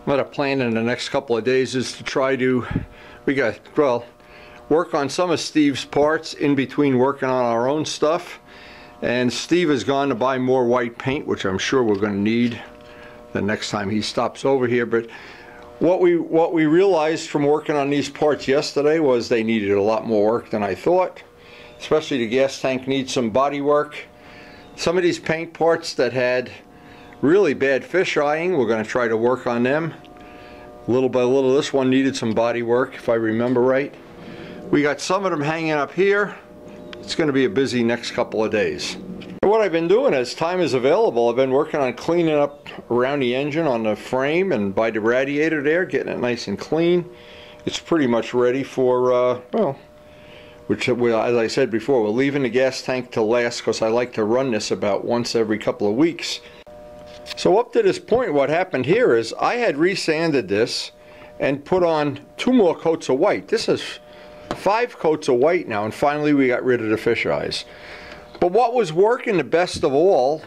What I plan in the next couple of days is to try to, work on some of Steve's parts in between working on our own stuff. And Steve has gone to buy more white paint, which I'm sure we're going to need the next time he stops over here. But what we realized from working on these parts yesterday was they needed a lot more work than I thought. Especially the gas tank needs some body work. Some of these paint parts that had really bad fish eyeing, we're going to try to work on them. Little by little, this one needed some body work, if I remember right. We got some of them hanging up here. It's going to be a busy next couple of days. And what I've been doing as time is available, I've been working on cleaning up around the engine on the frame and by the radiator there, getting it nice and clean. It's pretty much ready for, which, as I said before, we're leaving the gas tank to last because I like to run this about once every couple of weeks. So up to this point, what happened here is I had resanded this and put on 2 more coats of white. This is 5 coats of white now, and finally we got rid of the fish eyes. But what was working the best of all,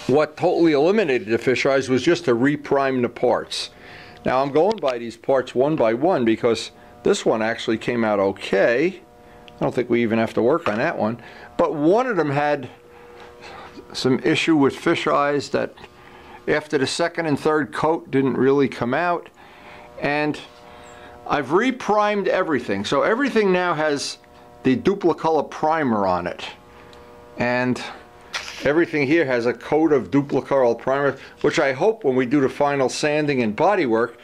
what totally eliminated the fish eyes, was just to reprime the parts. Now I'm going by these parts one by one because this one actually came out okay. I don't think we even have to work on that one. But one of them had some issue with fish eyes that after the second and third coat didn't really come out. And I've reprimed everything. So everything now has the Duplicolor primer on it. And everything here has a coat of Duplicolor primer, which I hope when we do the final sanding and body work,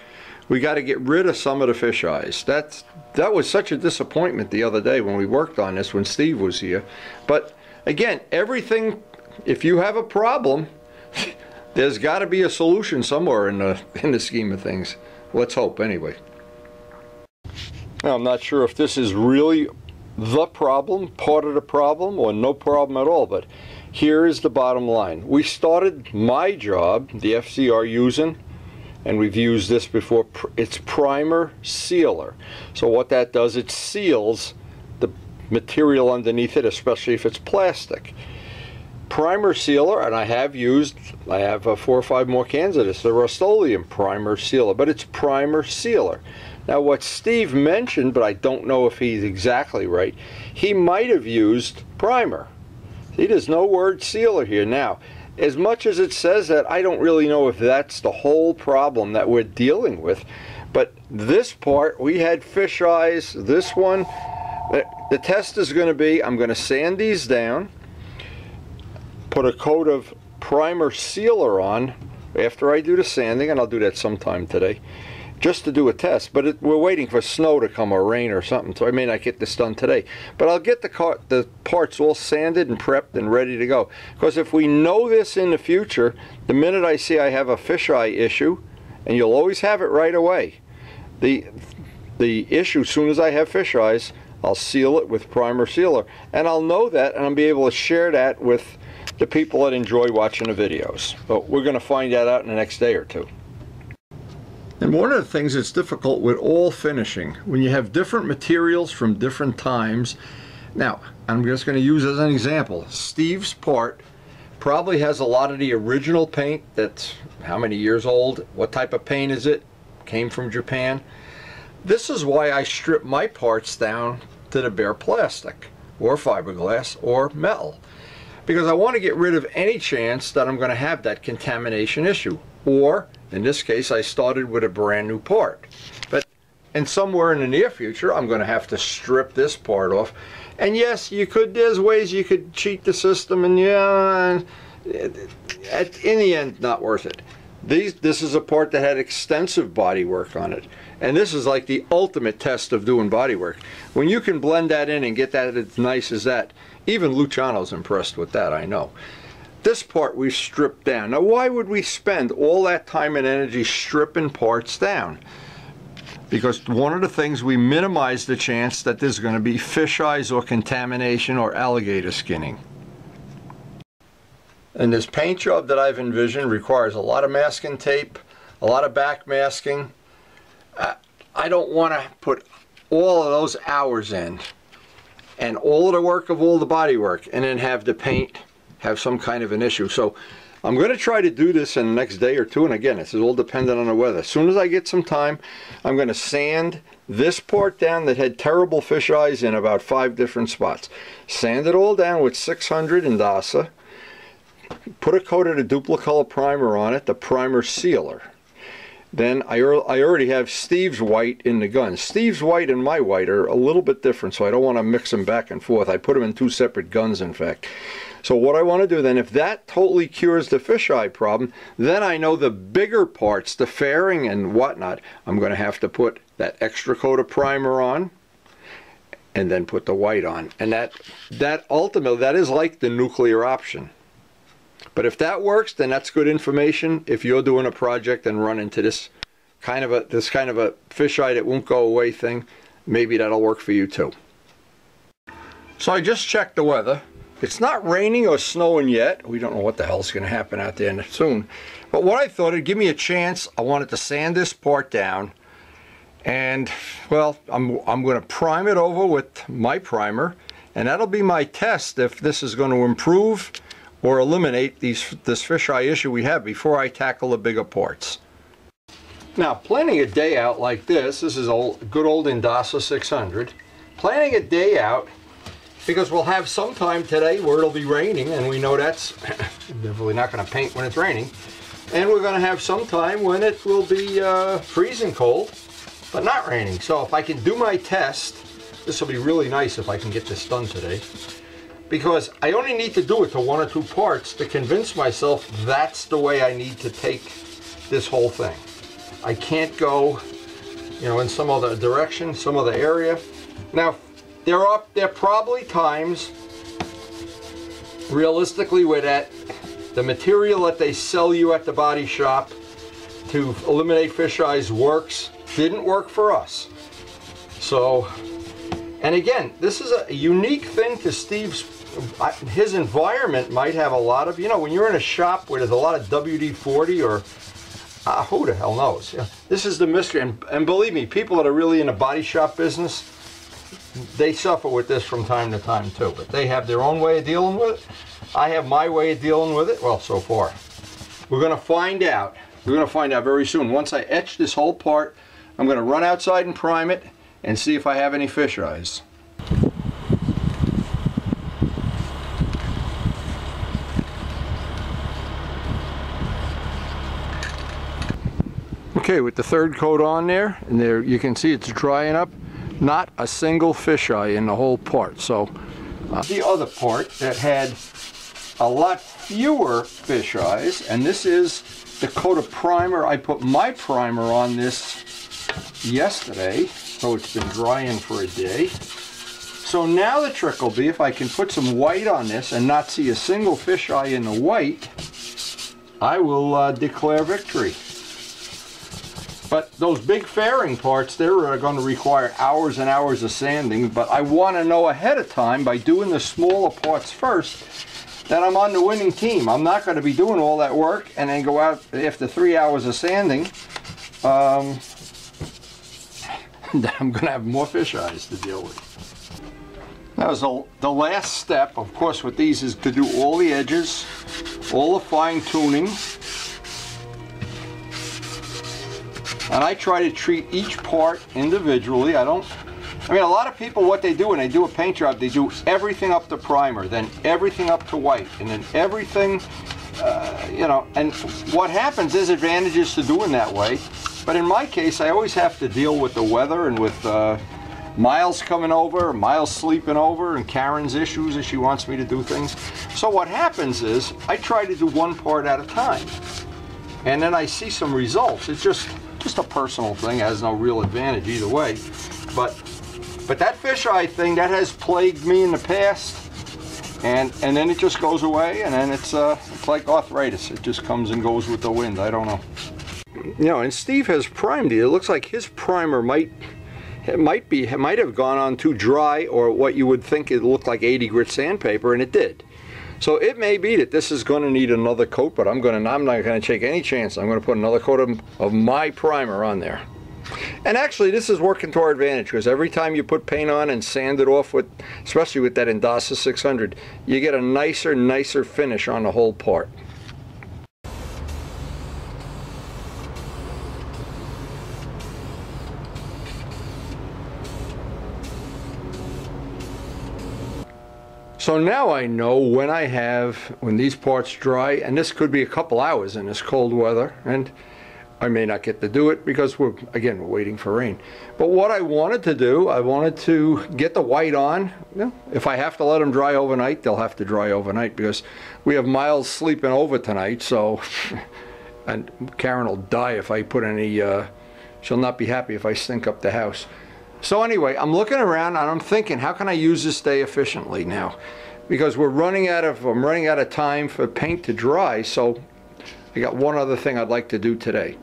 we got to get rid of some of the fish eyes. That was such a disappointment the other day when we worked on this when Steve was here. But again, everything, if you have a problem, there's got to be a solution somewhere in the scheme of things. Let's hope anyway. Now, I'm not sure if this is really the problem, part of the problem, or no problem at all, but here is the bottom line. We started my job, the FZR, using, and we've used this before, it's primer sealer. So what that does, it seals the material underneath it, especially if it's plastic. Primer sealer, and I have 4 or 5 more cans of this, the Rust-Oleum primer sealer, but it's primer sealer. Now what Steve mentioned, but I don't know if he's exactly right, he might have used primer. See, there's no word sealer here. Now, as much as it says that, I don't really know if that's the whole problem that we're dealing with. But this part, we had fish eyes. This one, the test is going to be, I'm going to sand these down, put a coat of primer sealer on after I do the sanding, and I'll do that sometime today, just to do a test. But we're waiting for snow to come or rain or something, so I may not get this done today. But I'll get the parts all sanded and prepped and ready to go. Because if we know this in the future, the minute I see I have a fisheye issue, and you'll always have it right away, the issue, as soon as I have fish eyes, I'll seal it with primer sealer. And I'll know that, and I'll be able to share that with the people that enjoy watching the videos. But we're going to find that out in the next day or two. And one of the things that's difficult with all finishing, when you have different materials from different times. Now, I'm just going to use as an example, Steve's part probably has a lot of the original paint that's how many years old, what type of paint is it, came from Japan. This is why I strip my parts down to the bare plastic or fiberglass or metal, because I want to get rid of any chance that I'm going to have that contamination issue. Or in this case, I started with a brand new part. But and somewhere in the near future, I'm going to have to strip this part off. And yes, there's ways you could cheat the system, and yeah, in the end, not worth it. This is a part that had extensive body work on it. And this is like the ultimate test of doing body work. When you can blend that in and get that as nice as that, even Luciano's impressed with that, I know. This part we've stripped down. Now, why would we spend all that time and energy stripping parts down? Because one of the things, we minimize the chance that there's going to be fish eyes or contamination or alligator skinning. And this paint job that I've envisioned requires a lot of masking tape, a lot of back masking. I don't want to put all of those hours in and all of the work of all the body work and then have the paint have some kind of an issue. So I'm going to try to do this in the next day or two, and again, this is all dependent on the weather. As soon as I get some time, I'm going to sand this part down that had terrible fish eyes in about 5 different spots. Sand it all down with 600 in DASA. Put a coat of the Duplicolor primer on it, the primer sealer. Then I already have Steve's white in the gun. Steve's white and my white are a little bit different, so I don't want to mix them back and forth. I put them in 2 separate guns, in fact. So what I want to do then, if that totally cures the fisheye problem, then I know the bigger parts, the fairing and whatnot, I'm going to have to put that extra coat of primer on and then put the white on. And that ultimately, that is like the nuclear option. But if that works, then that's good information. If you're doing a project and run into this kind of a fisheye that won't go away thing, maybe that'll work for you too. So I just checked the weather. It's not raining or snowing yet. We don't know what the hell's going to happen out there soon. But what I thought, it'd give me a chance. I wanted to sand this part down. And, well, I'm going to prime it over with my primer. And that'll be my test if this is going to improve or eliminate this fisheye issue we have before I tackle the bigger parts. Now, planning a day out like this is good old Indasa 600. Planning a day out, because we'll have some time today where it'll be raining, and we know that's definitely not going to paint when it's raining. And we're going to have some time when it will be freezing cold, but not raining. So if I can do my test, this will be really nice if I can get this done today. Because I only need to do it to 1 or 2 parts to convince myself that's the way I need to take this whole thing. I can't go, you know, in some other direction, some other area. Now, there are probably times, realistically, where the material that they sell you at the body shop to eliminate fisheyes didn't work for us. So, and again, this is a unique thing to Steve's. His environment might have a lot of, you know, when you're in a shop where there's a lot of WD-40 or who the hell knows. Yeah. This is the mystery, and believe me, people that are really in the body shop business, they suffer with this from time to time too, but they have their own way of dealing with it. I have my way of dealing with it, well, so far. We're going to find out. We're going to find out very soon. Once I etch this whole part, I'm going to run outside and prime it and see if I have any fisheyes. Okay, with the 3rd coat on there, and there you can see it's drying up. Not a single fisheye in the whole part. So the other part that had a lot fewer fisheyes, and this is the coat of primer. I put my primer on this yesterday, so it's been drying for a day. So now the trick will be if I can put some white on this and not see a single fisheye in the white, I will declare victory. But those big fairing parts, they're going to require hours and hours of sanding, but I want to know ahead of time by doing the smaller parts first that I'm on the winning team. I'm not going to be doing all that work and then go out after 3 hours of sanding. I'm going to have more fisheyes to deal with. Now, the last step, of course, with these is to do all the edges, all the fine tuning. And I try to treat each part individually. I mean, a lot of people, what they do when they do a paint job, they do everything up to primer, then everything up to white, and then everything, you know, and what happens is advantages to doing that way. But in my case, I always have to deal with the weather and with Miles coming over, Miles sleeping over, and Karen's issues as she wants me to do things. So what happens is I try to do one part at a time. And then I see some results. It's just a personal thing. It has no real advantage either way. But that fisheye thing, that has plagued me in the past. And then it just goes away, and then it's like arthritis. It just comes and goes with the wind. I don't know. You know, and Steve has primed it. It looks like his primer might have gone on too dry, or what you would think it looked like 80 grit sandpaper, and it did. So it may be that this is going to need another coat, but I'm not going to take any chance. I'm going to put another coat of my primer on there. And actually, this is working to our advantage, because every time you put paint on and sand it off with, especially with that Indasa 600, you get a nicer finish on the whole part. So now I know when these parts dry, and this could be a couple hours in this cold weather, and I may not get to do it because we're waiting for rain. But what I wanted to do, I wanted to get the white on. You know, if I have to let them dry overnight, they'll have to dry overnight because we have Miles sleeping over tonight, so, and Karen will die if I put any, she'll not be happy if I stink up the house. So anyway, I'm looking around and I'm thinking, how can I use this day efficiently now? Because I'm running out of time for paint to dry, so I got one other thing I'd like to do today.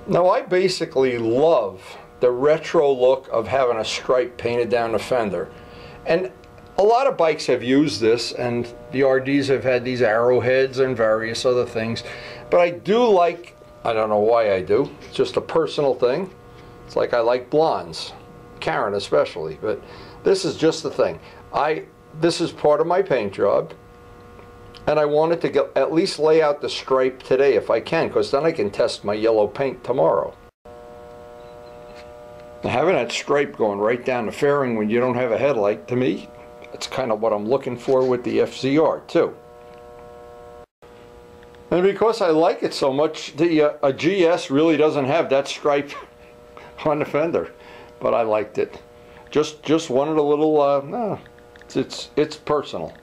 Now I basically love the retro look of having a stripe painted down the fender. And a lot of bikes have used this, and the RDs have had these arrowheads and various other things. But I do like, I don't know why I do, it's just a personal thing. It's like I like blondes, Karen especially, but this is just the thing. This is part of my paint job, and I wanted to at least lay out the stripe today if I can, because then I can test my yellow paint tomorrow. Now, having that stripe going right down the fairing when you don't have a headlight, to me, that's kind of what I'm looking for with the FZR too. And because I like it so much, a GS really doesn't have that stripe on the fender, but I liked it. Just wanted a little, no, it's personal.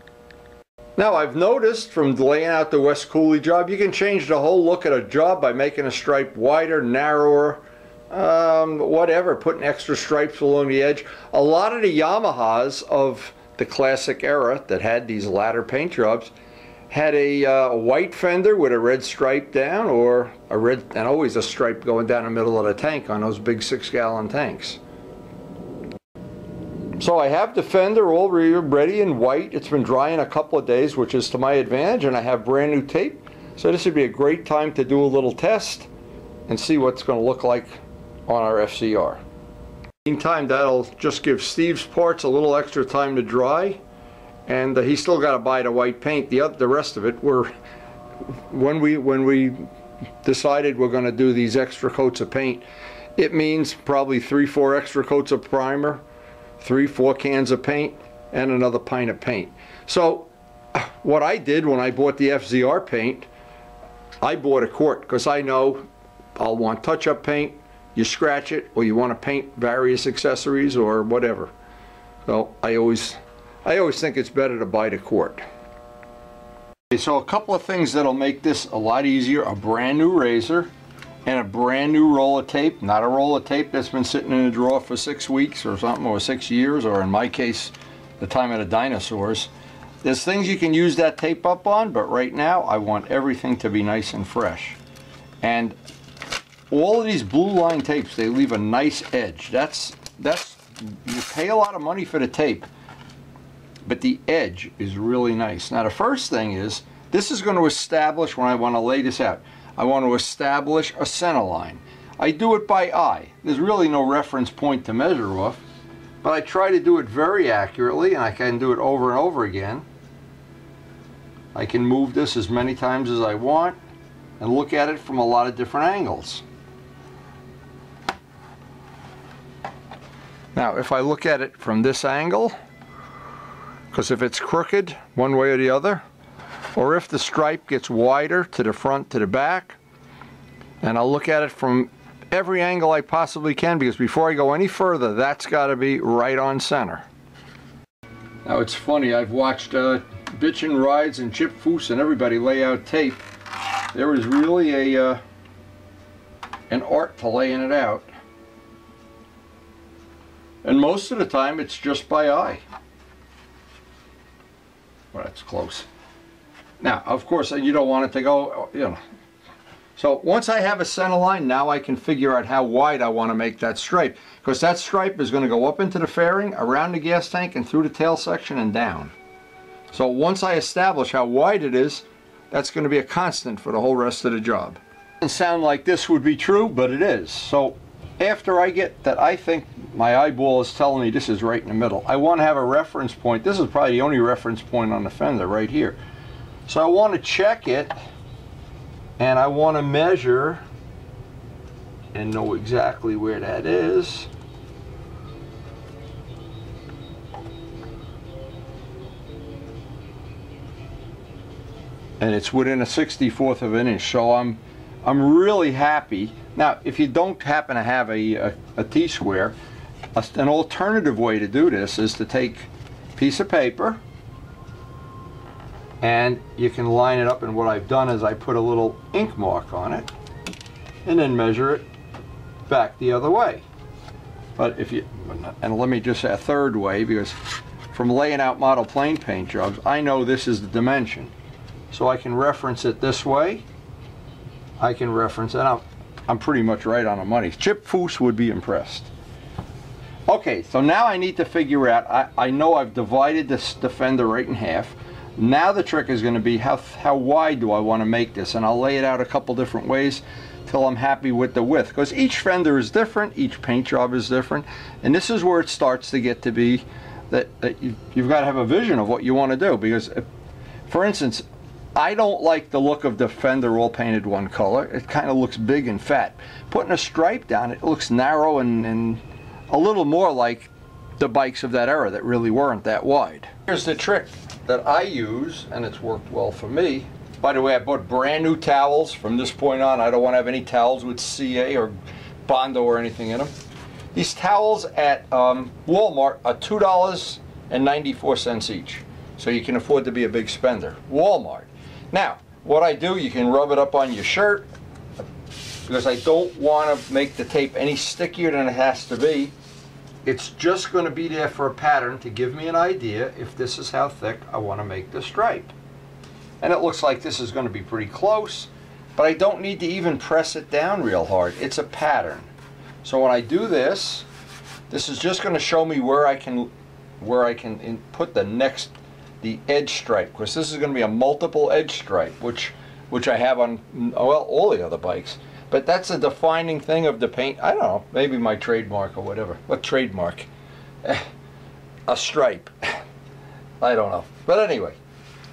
Now I've noticed from laying out the West Cooley job, you can change the whole look at a job by making a stripe wider, narrower, whatever, putting extra stripes along the edge. A lot of the Yamahas of the classic era that had these ladder paint jobs had a white fender with a red stripe down, or a red, and always a stripe going down the middle of the tank on those big 6-gallon tanks. So I have the fender all ready in white. It's been drying a couple of days, which is to my advantage, and I have brand new tape. So this would be a great time to do a little test and see what's going to look like on our FZR. Meantime, that'll just give Steve's parts a little extra time to dry. And he's still got to buy the white paint. The rest of it, when we decided we're going to do these extra coats of paint, it means probably 3-4 extra coats of primer, 3-4 cans of paint, and another pint of paint. So what I did when I bought the FZR paint, I bought a quart because I know I'll want touch-up paint. You scratch it, or you want to paint various accessories or whatever. So I always think it's better to buy the quart. Okay, so a couple of things that'll make this a lot easier: a brand new razor and a brand new roll of tape. Not a roll of tape that's been sitting in a drawer for 6 weeks or something, or 6 years, or in my case, the time of the dinosaurs. There's things you can use that tape up on, but right now I want everything to be nice and fresh. And all of these blue line tapes, they leave a nice edge. That's you pay a lot of money for the tape, but the edge is really nice. Now the first thing is, this is going to establish, when I want to lay this out, I want to establish a center line. I do it by eye. There's really no reference point to measure off, but I try to do it very accurately, and I can do it over and over again. I can move this as many times as I want and look at it from a lot of different angles. Now if I look at it from this angle, because if it's crooked one way or the other, or if the stripe gets wider to the front to the back, and I'll look at it from every angle I possibly can, because before I go any further, that's got to be right on center. Now it's funny, I've watched Bitchin' Rides and Chip Foose and everybody lay out tape. There is really an art to laying it out, and most of the time it's just by eye. Well, that's close. Now, of course, you don't want it to go, you know. So once I have a center line, now I can figure out how wide I want to make that stripe, because that stripe is going to go up into the fairing, around the gas tank, and through the tail section and down. So once I establish how wide it is, that's going to be a constant for the whole rest of the job. It doesn't sound like this would be true, but it is. So after I get that, I think my eyeball is telling me this is right in the middle. I want to have a reference point. This is probably the only reference point on the fender right here. So I want to check it, and I want to measure and know exactly where that is. and it's within a 64th of an inch, so I'm really happy. Now if you don't happen to have a T-square, an alternative way to do this is to take a piece of paper and you can line it up, and what I've done is I put a little ink mark on it and then measure it back the other way. But if you, and let me just say a third way, because from laying out model plane paint jobs, I know this is the dimension. So I can reference it this way. I can reference it. I'm pretty much right on the money. Chip Foose would be impressed. Okay, so now I need to figure out, I know I've divided this fender right in half. Now the trick is going to be how wide do I want to make this, and I'll lay it out a couple different ways till I'm happy with the width, because each fender is different, each paint job is different, and this is where it starts to get to be that you've got to have a vision of what you want to do. Because for instance, I don't like the look of the fender all painted one color. It kind of looks big and fat. Putting a stripe down, it looks narrow and a little more like the bikes of that era that really weren't that wide. Here's the trick that I use, and it's worked well for me. By the way, I bought brand new towels. From this point on, I don't want to have any towels with CA or Bondo or anything in them. These towels at Walmart are $2.94 each. So you can afford to be a big spender. Walmart. Now, what I do, you can rub it up on your shirt, because I don't want to make the tape any stickier than it has to be. It's just going to be there for a pattern to give me an idea if this is how thick I want to make the stripe. And it looks like this is going to be pretty close, but I don't need to even press it down real hard. It's a pattern. So when I do this, this is just going to show me where I can put the edge stripe, because this is going to be a multiple edge stripe, which I have on, well, all the other bikes. But that's a defining thing of the paint. I don't know, maybe my trademark or whatever. What trademark? A stripe. I don't know. But anyway,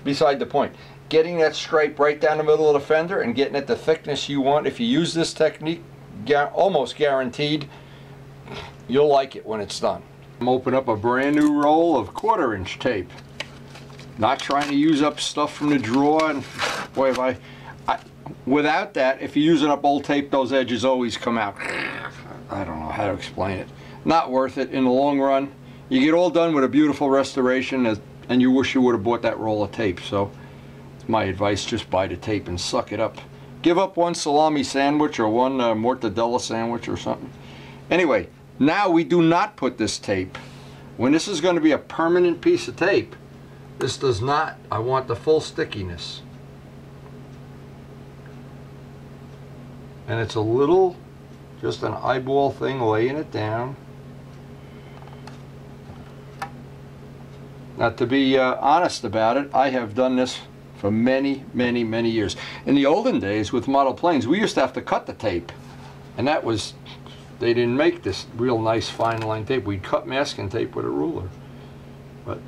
beside the point. Getting that stripe right down the middle of the fender and getting it the thickness you want. If you use this technique, almost guaranteed, you'll like it when it's done. I'm opening up a brand new roll of 1/4 inch tape. Not trying to use up stuff from the drawer. And boy, if without that, if you're using up old tape, those edges always come out. I don't know how to explain it. Not worth it in the long run. You get all done with a beautiful restoration, and you wish you would have bought that roll of tape. So my advice, just buy the tape and suck it up. Give up one salami sandwich or one mortadella sandwich or something. Anyway, now we do not put this tape. When this is going to be a permanent piece of tape, this does not, I want the full stickiness. And it's a little, just an eyeball thing, laying it down. Now, to be honest about it, I have done this for many, many, many years. In the olden days with model planes, we used to have to cut the tape. And that was, they didn't make this real nice fine line tape. We'd cut masking tape with a ruler. But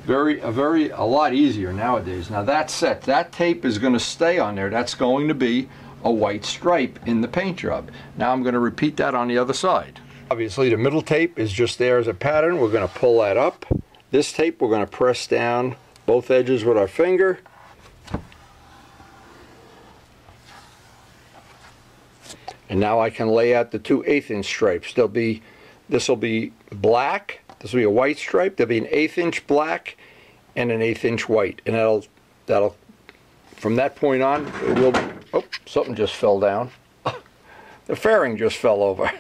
a lot easier nowadays. Now that's set. That tape is going to stay on there. That's going to be a white stripe in the paint job. Now I'm going to repeat that on the other side. Obviously the middle tape is just there as a pattern. We're going to pull that up. This tape we're going to press down both edges with our finger. And now I can lay out the 2 1/8 inch stripes. This will be black. This will be a white stripe. There'll be an 1/8 inch black and an 1/8 inch white. And that'll from that point on, it will, oh, something just fell down. The fairing just fell over.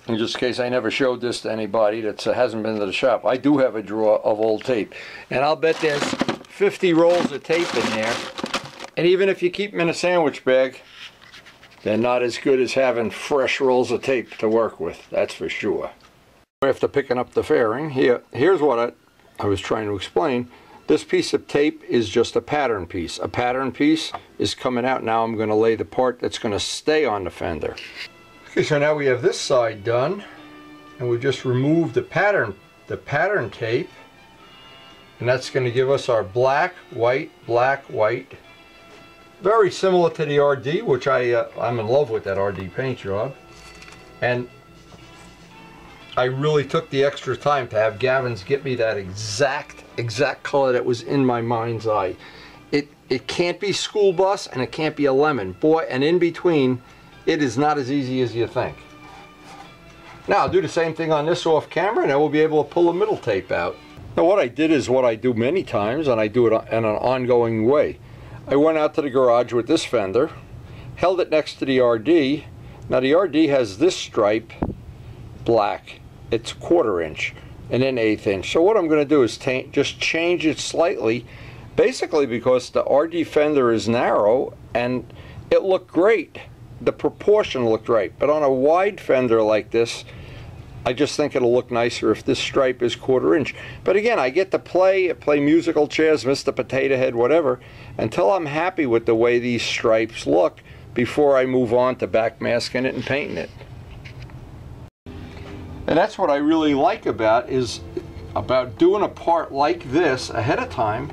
In just in case I never showed this to anybody that hasn't been to the shop, I do have a drawer of old tape. And I'll bet there's 50 rolls of tape in there. And even if you keep them in a sandwich bag, they're not as good as having fresh rolls of tape to work with, that's for sure. After picking up the fairing, here's what I was trying to explain. This piece of tape is just a pattern piece. A pattern piece is coming out. Now I'm going to lay the part that's going to stay on the fender. Okay, so now we have this side done, and we just removed the pattern tape, and that's going to give us our black, white, black, white. Very similar to the RD, which I'm in love with that RD paint job. And I really took the extra time to have Gavin's get me that exact color that was in my mind's eye. It can't be school bus and it can't be a lemon. Boy, and in between, it is not as easy as you think. Now I'll do the same thing on this off camera and then we'll be able to pull the middle tape out. Now what I did is what I do many times, and I do it in an ongoing way. I went out to the garage with this fender, held it next to the RD. Now the RD has this stripe black. It's 1/4 inch and then 1/8 inch. So what I'm going to do is just change it slightly, basically because the RD fender is narrow and it looked great. The proportion looked right, but on a wide fender like this, I just think it'll look nicer if this stripe is 1/4 inch. But again, I get to play musical chairs, Mr. Potato Head, whatever, until I'm happy with the way these stripes look before I move on to backmasking it and painting it. And that's what I really like about doing a part like this ahead of time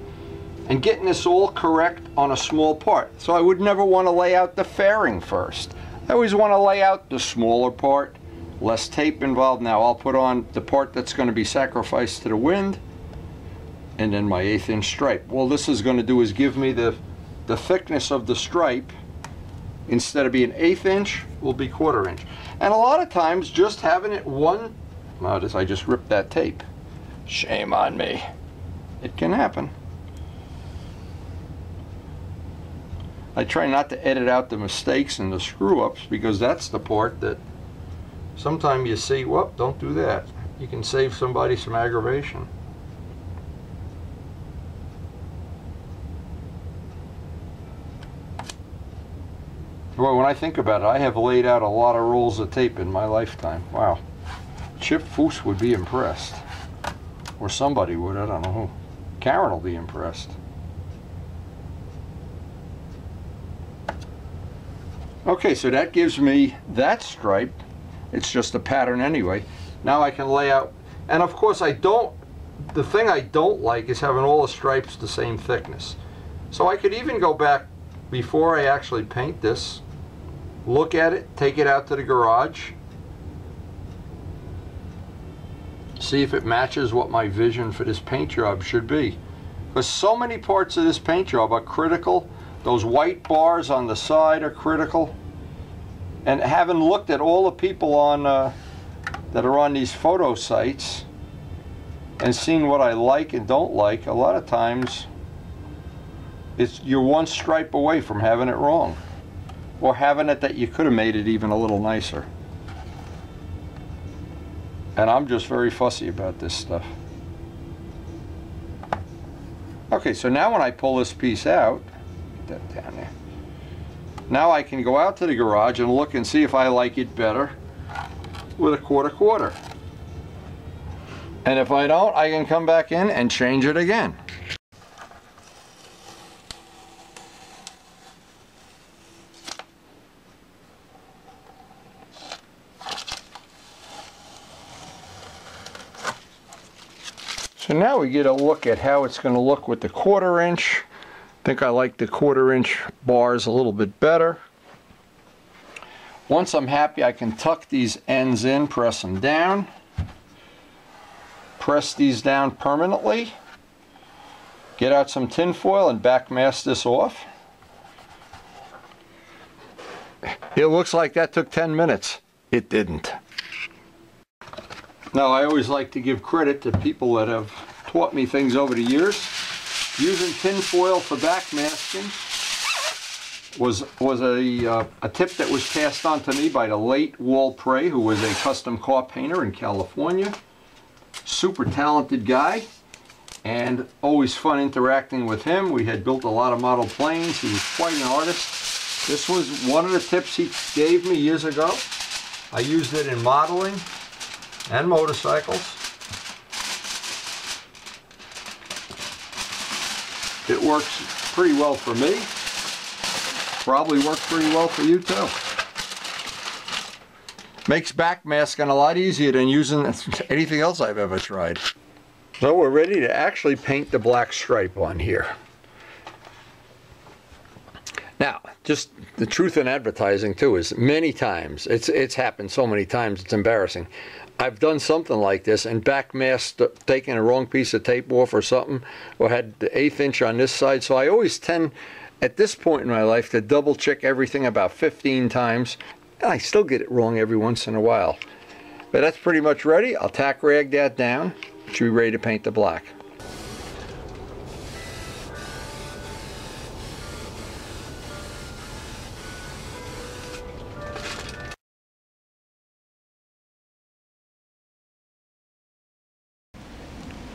and getting this all correct on a small part. So I would never want to lay out the fairing first. I always want to lay out the smaller part, less tape involved. Now I'll put on the part that's going to be sacrificed to the wind, and then my 1/8 inch stripe. Well, this is going to do is give me the thickness of the stripe. Instead of being 1/8 inch, will be 1/4 inch. And a lot of times just having it I just ripped that tape. Shame on me. It can happen. I try not to edit out the mistakes and the screw-ups because that's the part that sometimes you see, whoop, don't do that. You can save somebody some aggravation. Boy, when I think about it, I have laid out a lot of rolls of tape in my lifetime. Wow. Chip Foose would be impressed. Or somebody would, I don't know who. Karen will be impressed. Okay, so that gives me that stripe. It's just a pattern anyway. Now I can lay out, and of course the thing I don't like is having all the stripes the same thickness. So I could even go back before I actually paint this, look at it, take it out to the garage, see if it matches what my vision for this paint job should be. Because so many parts of this paint job are critical. Those white bars on the side are critical. And having looked at all the people on that are on these photo sites and seen what I like and don't like, a lot of times you're one stripe away from having it wrong, or having it that you could have made it even a little nicer. And I'm just very fussy about this stuff. Okay, so now when I pull this piece out, get that down there. Now I can go out to the garage and look and see if I like it better with a 1/4. And if I don't, I can come back in and change it again. So now we get a look at how it's going to look with the 1/4 inch. I think I like the 1/4 inch bars a little bit better. Once I'm happy, I can tuck these ends in, press them down. Press these down permanently. Get out some tin foil and back mask this off. It looks like that took 10 minutes. It didn't. Now, I always like to give credit to people that have taught me things over the years. Using tin foil for backmasking was a tip that was passed on to me by the late Walt Prey, who was a custom car painter in California. Super talented guy, and always fun interacting with him. We had built a lot of model planes. He was quite an artist. This was one of the tips he gave me years ago. I used it in modeling and motorcycles. It works pretty well for me. Probably works pretty well for you too. Makes backmasking a lot easier than using anything else I've ever tried. So we're ready to actually paint the black stripe on here. Now, just the truth in advertising too is many times, it's happened so many times, it's embarrassing. I've done something like this and backmasked, taking a wrong piece of tape off or something, or had the 1/8 inch on this side. So I always tend, at this point in my life, to double check everything about 15 times. And I still get it wrong every once in a while. But that's pretty much ready. I'll tack rag that down. Should be ready to paint the black.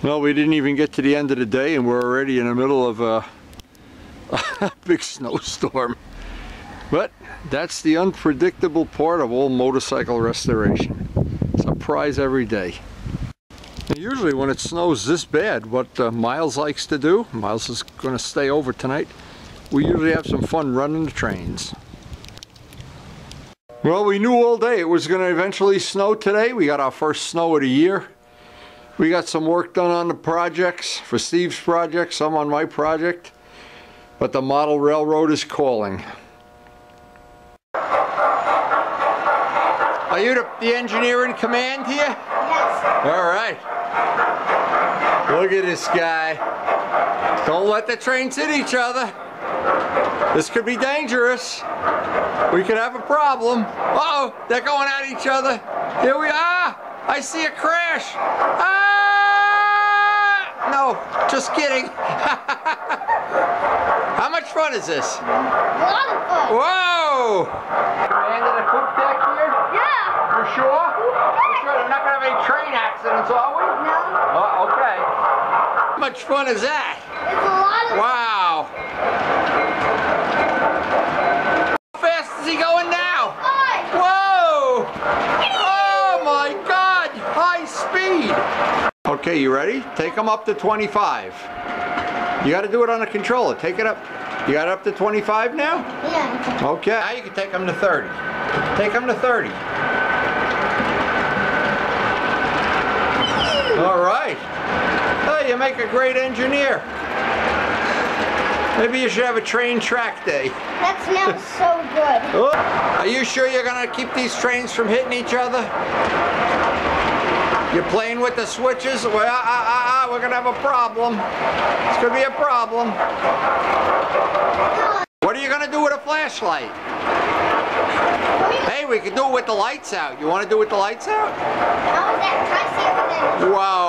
Well, we didn't even get to the end of the day and we're already in the middle of a big snowstorm. But that's the unpredictable part of all motorcycle restoration. Surprise every day. And usually when it snows this bad, what Miles likes to do, Miles is going to stay over tonight, we usually have some fun running the trains. Well, we knew all day it was going to eventually snow today. We got our first snow of the year. We got some work done on the projects, for Steve's project, some on my project, but the model railroad is calling. Are you the engineer in command here? Yes. All right. Look at this guy. Don't let the trains hit each other. This could be dangerous. We could have a problem. Uh-oh, they're going at each other. Here we are. I see a crash. Ah! No, just kidding. How much fun is this? A lot of fun. Whoa! Commanding a quick deck here? Yeah. You're sure? You're sure they're not going to have any train accidents, are we? No. Oh, okay. How much fun is that? It's a lot of Wow. How fast is he going now? fun. Whoa! Oh my God! High speed! Okay, you ready? Take them up to 25. You got to do it on a controller. Take it up. You got it up to 25 now? Yeah. Okay. Now you can take them to 30. Take them to 30. All right. Oh, you make a great engineer. Maybe you should have a train track day. That smells so good. Oh, are you sure you're going to keep these trains from hitting each other? You're playing with the switches? Well, we're going to have a problem. It's going to be a problem. What are you going to do with a flashlight? Hey, we can do it with the lights out. You want to do it with the lights out? How is that? Try to see everything. Wow.